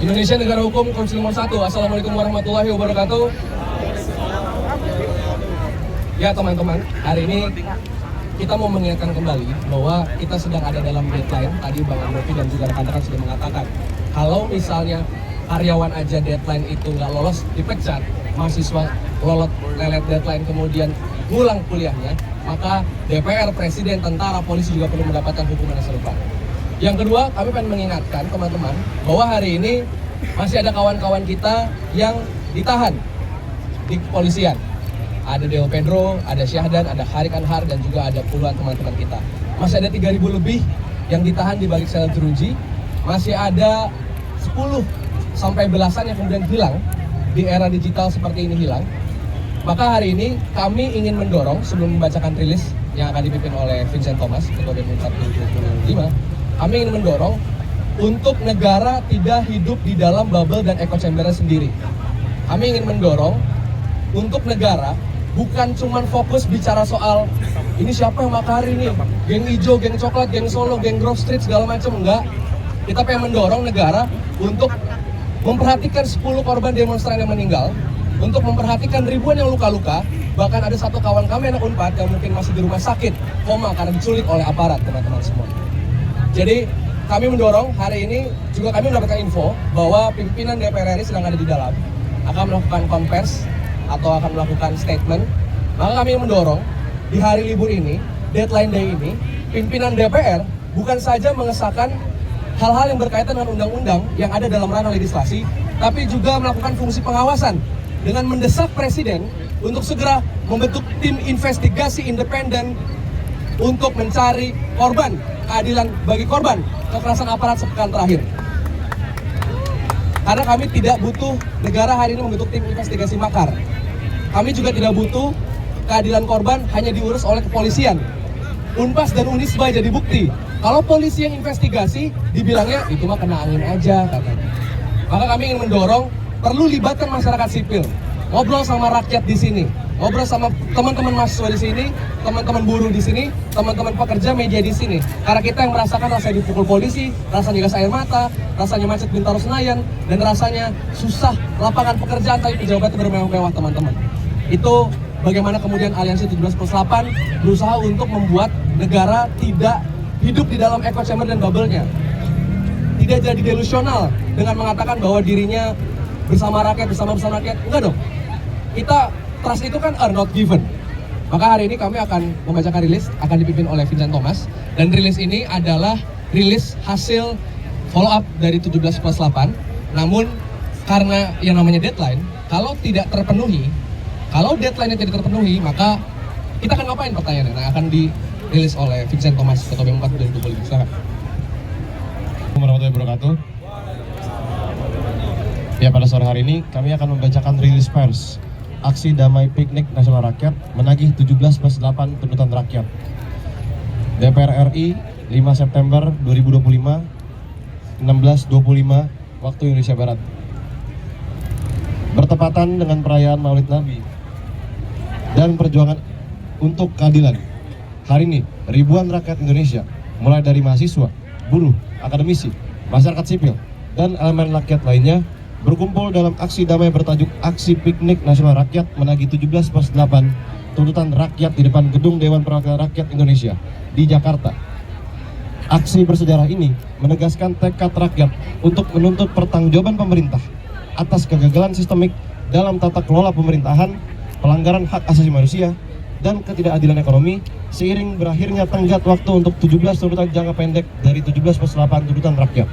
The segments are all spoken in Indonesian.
Indonesia Negara Hukum Komisi nomor 1. Assalamualaikum warahmatullahi wabarakatuh. Ya teman-teman, hari ini kita mau mengingatkan kembali bahwa kita sedang ada dalam deadline. Tadi Bang Androvi dan juga rekan-rekan sudah mengatakan, kalau misalnya karyawan aja deadline itu nggak lolos dipecat, mahasiswa lolos lelet deadline kemudian ngulang kuliahnya, maka DPR, Presiden, tentara, polisi juga perlu mendapatkan hukuman yang serupa. Yang kedua, kami pengen mengingatkan teman-teman bahwa hari ini masih ada kawan-kawan kita yang ditahan di kepolisian. Ada Deo Pedro, ada Syahdan, ada Harik Anhar, dan juga ada puluhan teman-teman kita. Masih ada 3.000 lebih yang ditahan di balik sel jeruji. Masih ada 10 sampai belasan yang kemudian hilang di era digital seperti ini hilang. Maka hari ini kami ingin mendorong, sebelum membacakan rilis yang akan dipimpin oleh Vincent Thomas, Ketua BEM 125, kami ingin mendorong untuk negara tidak hidup di dalam bubble dan echo chamber sendiri. Kami ingin mendorong untuk negara bukan cuma fokus bicara soal ini siapa yang makar ini, geng hijau, geng coklat, geng Solo, geng Grove Street, segala macam, enggak. Kita pengen mendorong negara untuk memperhatikan 10 korban demonstran yang meninggal, untuk memperhatikan ribuan yang luka-luka, bahkan ada satu kawan kami anak Unpad yang mungkin masih di rumah sakit, koma karena diculik oleh aparat, teman-teman semua. Jadi kami mendorong, hari ini juga kami mendapatkan info bahwa pimpinan DPR RI sedang ada di dalam, akan melakukan konvers atau akan melakukan statement. Maka kami mendorong di hari libur ini, deadline day ini, pimpinan DPR bukan saja mengesahkan hal-hal yang berkaitan dengan undang-undang yang ada dalam ranah legislasi, tapi juga melakukan fungsi pengawasan dengan mendesak Presiden untuk segera membentuk tim investigasi independen untuk mencari korban, keadilan bagi korban kekerasan aparat sepekan terakhir. Karena kami tidak butuh negara hari ini membentuk tim investigasi makar. Kami juga tidak butuh keadilan korban hanya diurus oleh kepolisian. Unpas dan Unisba jadi bukti. Kalau polisi yang investigasi, dibilangnya itu mah kena angin aja katanya. Maka kami ingin mendorong perlu libatkan masyarakat sipil, ngobrol sama rakyat di sini, ngobrol sama teman-teman mahasiswa di sini, teman-teman buruh di sini, teman-teman pekerja media di sini. Karena kita yang merasakan rasanya dipukul polisi, rasanya gas air mata, rasanya macet Bintaro Senayan, dan rasanya susah lapangan pekerjaan tapi pejabat bermewah-mewah, teman-teman. Itu bagaimana kemudian Aliansi 17+8 berusaha untuk membuat negara tidak hidup di dalam echo chamber dan bubble-nya. Tidak jadi delusional dengan mengatakan bahwa dirinya bersama rakyat, bersama rakyat. Enggak dong. Kita trust itu kan are not given. Maka hari ini kami akan membacakan rilis, akan dipimpin oleh Vincent Thomas. Dan rilis ini adalah rilis hasil follow up dari 17+8. Namun karena yang namanya deadline, kalau tidak terpenuhi, kalau deadline-nya tidak terpenuhi, maka kita akan ngapain pertanyaannya? Nah, akan dirilis oleh Vincent Thomas, Ketua BEM 4 2025. Silakan. Assalamualaikum warahmatullahi wabarakatuh. Ya, pada sore hari ini kami akan membacakan rilis pers Aksi Damai Piknik Nasional Rakyat menagih 17+8 tuntutan rakyat. DPR RI 5 September 2025 16.25 waktu Indonesia Barat. Bertepatan dengan perayaan Maulid Nabi dan perjuangan untuk keadilan, hari ini ribuan rakyat Indonesia, mulai dari mahasiswa, buruh, akademisi, masyarakat sipil, dan elemen rakyat lainnya berkumpul dalam aksi damai bertajuk Aksi Piknik Nasional Rakyat menagih 17+8 tuntutan rakyat di depan Gedung Dewan Perwakilan Rakyat Indonesia di Jakarta. Aksi bersejarah ini menegaskan tekad rakyat untuk menuntut pertanggungjawaban pemerintah atas kegagalan sistemik dalam tata kelola pemerintahan, pelanggaran hak asasi manusia, dan ketidakadilan ekonomi seiring berakhirnya tenggat waktu untuk 17 tuntutan jangka pendek dari 17+8 tuntutan rakyat.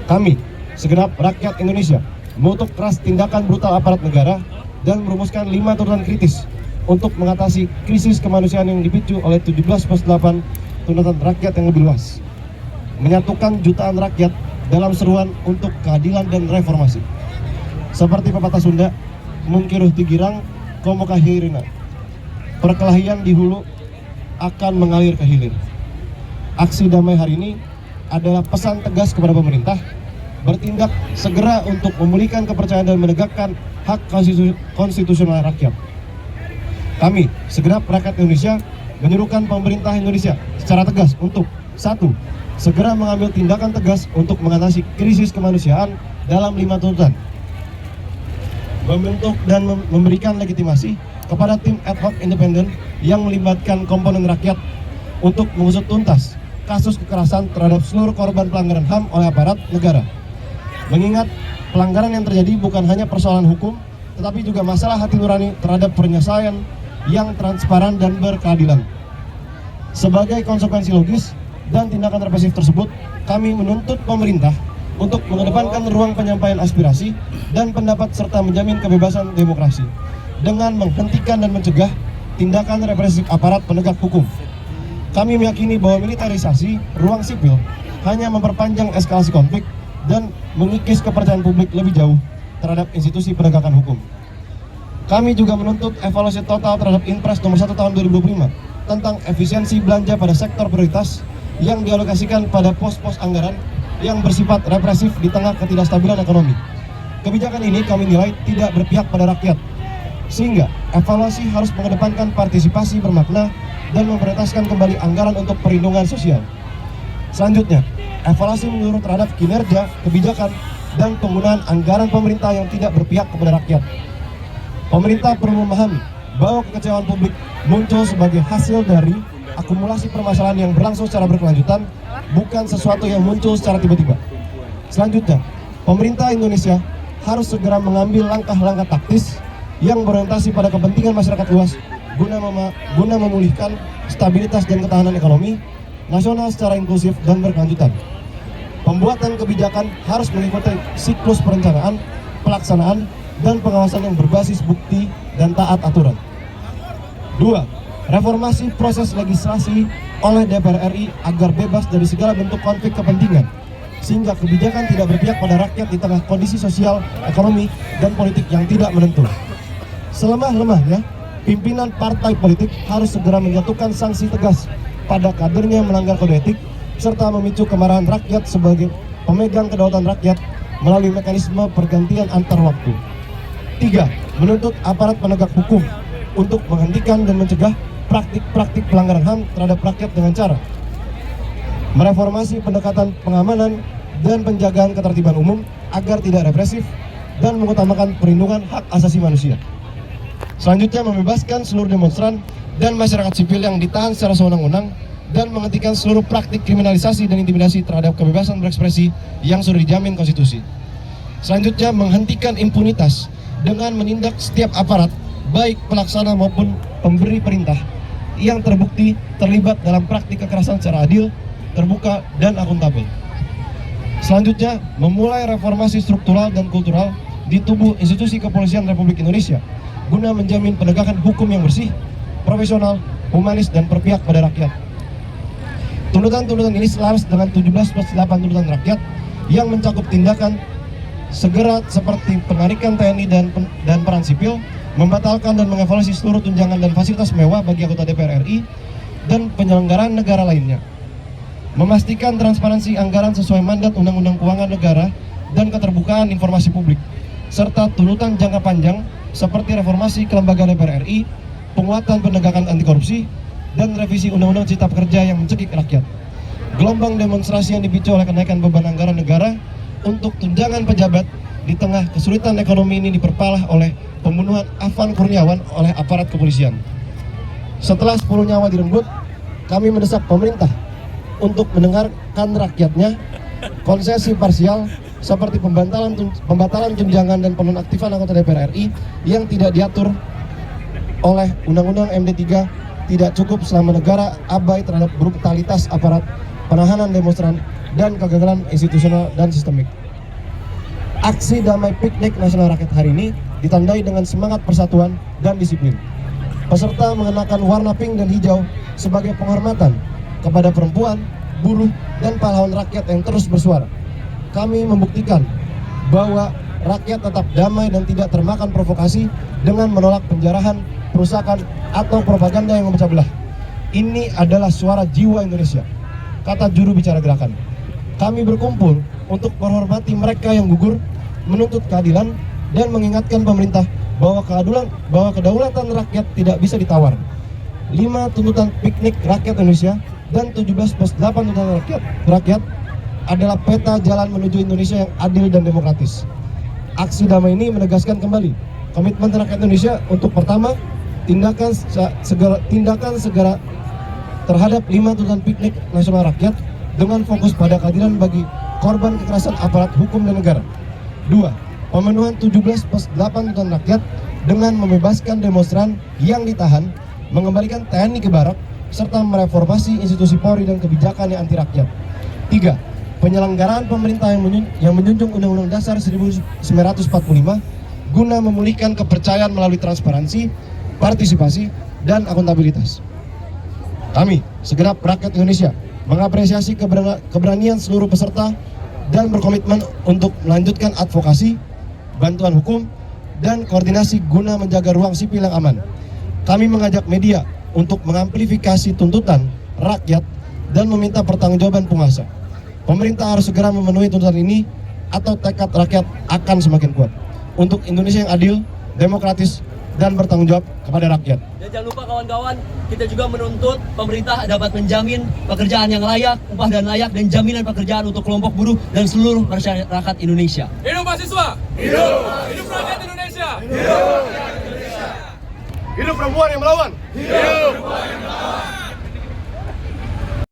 Kami, segenap rakyat Indonesia, mengutuk keras tindakan brutal aparat negara dan merumuskan 5 tuntutan kritis untuk mengatasi krisis kemanusiaan yang dipicu oleh 17+8 tuntutan rakyat yang lebih luas. Menyatukan jutaan rakyat dalam seruan untuk keadilan dan reformasi. Seperti pepatah Sunda, mungkiruh tigirang, komo kahirina. Perkelahian di hulu akan mengalir ke hilir. Aksi damai hari ini adalah pesan tegas kepada pemerintah bertindak segera untuk memulihkan kepercayaan dan menegakkan hak konstitusional rakyat. Kami, segenap rakyat Indonesia, menyerukan pemerintah Indonesia secara tegas untuk 1. segera mengambil tindakan tegas untuk mengatasi krisis kemanusiaan dalam 5 tuntutan. Membentuk dan memberikan legitimasi kepada tim ad hoc independen yang melibatkan komponen rakyat untuk mengusut tuntas kasus kekerasan terhadap seluruh korban pelanggaran HAM oleh aparat negara. Mengingat pelanggaran yang terjadi bukan hanya persoalan hukum, tetapi juga masalah hati nurani terhadap penyelesaian yang transparan dan berkeadilan. Sebagai konsekuensi logis dan tindakan represif tersebut, kami menuntut pemerintah untuk mengedepankan ruang penyampaian aspirasi dan pendapat serta menjamin kebebasan demokrasi dengan menghentikan dan mencegah tindakan represif aparat penegak hukum. Kami meyakini bahwa militerisasi ruang sipil hanya memperpanjang eskalasi konflik dan mengikis kepercayaan publik lebih jauh terhadap institusi penegakan hukum. Kami juga menuntut evaluasi total terhadap Inpres nomor 1 tahun 2025 tentang efisiensi belanja pada sektor prioritas yang dialokasikan pada pos-pos anggaran yang bersifat represif di tengah ketidakstabilan ekonomi. Kebijakan ini kami nilai tidak berpihak pada rakyat, sehingga evaluasi harus mengedepankan partisipasi bermakna dan memprioritaskan kembali anggaran untuk perlindungan sosial. Selanjutnya, evaluasi menyeluruh terhadap kinerja, kebijakan, dan penggunaan anggaran pemerintah yang tidak berpihak kepada rakyat. Pemerintah perlu memahami bahwa kekecewaan publik muncul sebagai hasil dari akumulasi permasalahan yang berlangsung secara berkelanjutan, bukan sesuatu yang muncul secara tiba-tiba. Selanjutnya, pemerintah Indonesia harus segera mengambil langkah-langkah taktis yang berorientasi pada kepentingan masyarakat luas guna memulihkan stabilitas dan ketahanan ekonomi nasional secara inklusif dan berkelanjutan. Pembuatan kebijakan harus mengikuti siklus perencanaan, pelaksanaan, dan pengawasan yang berbasis bukti dan taat aturan. 2. Reformasi proses legislasi oleh DPR RI agar bebas dari segala bentuk konflik kepentingan, sehingga kebijakan tidak berpihak pada rakyat di tengah kondisi sosial, ekonomi, dan politik yang tidak menentu. Selemah-lemahnya, pimpinan partai politik harus segera menjatuhkan sanksi tegas pada kadernya melanggar kode etik, serta memicu kemarahan rakyat sebagai pemegang kedaulatan rakyat melalui mekanisme pergantian antar waktu. 3. Menuntut aparat penegak hukum untuk menghentikan dan mencegah praktik-praktik pelanggaran HAM terhadap rakyat dengan cara mereformasi pendekatan pengamanan dan penjagaan ketertiban umum agar tidak represif dan mengutamakan perlindungan hak asasi manusia. Selanjutnya, membebaskan seluruh demonstran dan masyarakat sipil yang ditahan secara sewenang-wenang dan menghentikan seluruh praktik kriminalisasi dan intimidasi terhadap kebebasan berekspresi yang sudah dijamin konstitusi. Selanjutnya, menghentikan impunitas dengan menindak setiap aparat, baik pelaksana maupun pemberi perintah, yang terbukti terlibat dalam praktik kekerasan secara adil, terbuka, dan akuntabel. Selanjutnya, memulai reformasi struktural dan kultural di tubuh institusi kepolisian Republik Indonesia guna menjamin penegakan hukum yang bersih, profesional, humanis, dan berpihak pada rakyat. Tuntutan-tuntutan ini selaras dengan 17+8 tuntutan rakyat yang mencakup tindakan segera seperti penarikan TNI dan peran sipil, membatalkan dan mengevaluasi seluruh tunjangan dan fasilitas mewah bagi anggota DPR RI dan penyelenggaraan negara lainnya, memastikan transparansi anggaran sesuai mandat Undang-Undang Keuangan Negara dan keterbukaan informasi publik, serta tuntutan jangka panjang seperti reformasi kelembagaan DPR RI, penguatan penegakan anti korupsi, dan revisi Undang-Undang Cipta Kerja yang mencekik rakyat. Gelombang demonstrasi yang dipicu oleh kenaikan beban anggaran negara untuk tunjangan pejabat di tengah kesulitan ekonomi ini diperparah oleh pembunuhan Afan Kurniawan oleh aparat kepolisian. Setelah 10 nyawa direnggut, kami mendesak pemerintah untuk mendengarkan rakyatnya. Konsesi parsial seperti pembatalan tunjangan dan penonaktifan anggota DPR RI yang tidak diatur oleh Undang-Undang MD 3 tidak cukup selama negara abai terhadap brutalitas aparat, penahanan demonstran, dan kegagalan institusional dan sistemik. Aksi damai piknik nasional rakyat hari ini ditandai dengan semangat persatuan dan disiplin. Peserta mengenakan warna pink dan hijau sebagai penghormatan kepada perempuan, buruh, dan pahlawan rakyat yang terus bersuara. Kami membuktikan bahwa rakyat tetap damai dan tidak termakan provokasi dengan menolak penjarahan, perusakan, atau propaganda yang memecah belah. Ini adalah suara jiwa Indonesia, kata juru bicara gerakan. Kami berkumpul untuk menghormati mereka yang gugur, menuntut keadilan, dan mengingatkan pemerintah bahwa kedaulatan rakyat tidak bisa ditawar. 5 tuntutan piknik rakyat Indonesia dan 17+8 Tuntutan Rakyat adalah peta jalan menuju Indonesia yang adil dan demokratis. Aksi damai ini menegaskan kembali komitmen rakyat Indonesia untuk pertama, tindakan segera terhadap 5 tuntutan piknik nasional rakyat dengan fokus pada keadilan bagi korban kekerasan aparat hukum dan negara. 2. Pemenuhan 17+8 tuntutan rakyat dengan membebaskan demonstran yang ditahan, mengembalikan TNI ke Barak, serta mereformasi institusi Polri dan kebijakan yang anti rakyat. 3. Penyelenggaraan pemerintah yang menjunjung Undang-Undang Dasar 1945 guna memulihkan kepercayaan melalui transparansi, partisipasi, dan akuntabilitas. Kami, segenap rakyat Indonesia, mengapresiasi keberanian seluruh peserta dan berkomitmen untuk melanjutkan advokasi, bantuan hukum, dan koordinasi guna menjaga ruang sipil yang aman. Kami mengajak media untuk mengamplifikasi tuntutan rakyat dan meminta pertanggungjawaban penguasa. Pemerintah harus segera memenuhi tuntutan ini atau tekad rakyat akan semakin kuat untuk Indonesia yang adil, demokratis, dan bertanggung jawab kepada rakyat. Dan jangan lupa kawan-kawan, kita juga menuntut pemerintah dapat menjamin pekerjaan yang layak, upah dan layak, dan jaminan pekerjaan untuk kelompok buruh dan seluruh masyarakat Indonesia. Hidup mahasiswa! Hidup! Hidup rakyat Indonesia! Hidup rakyat Indonesia! Hidup perempuan yang melawan! Hidup!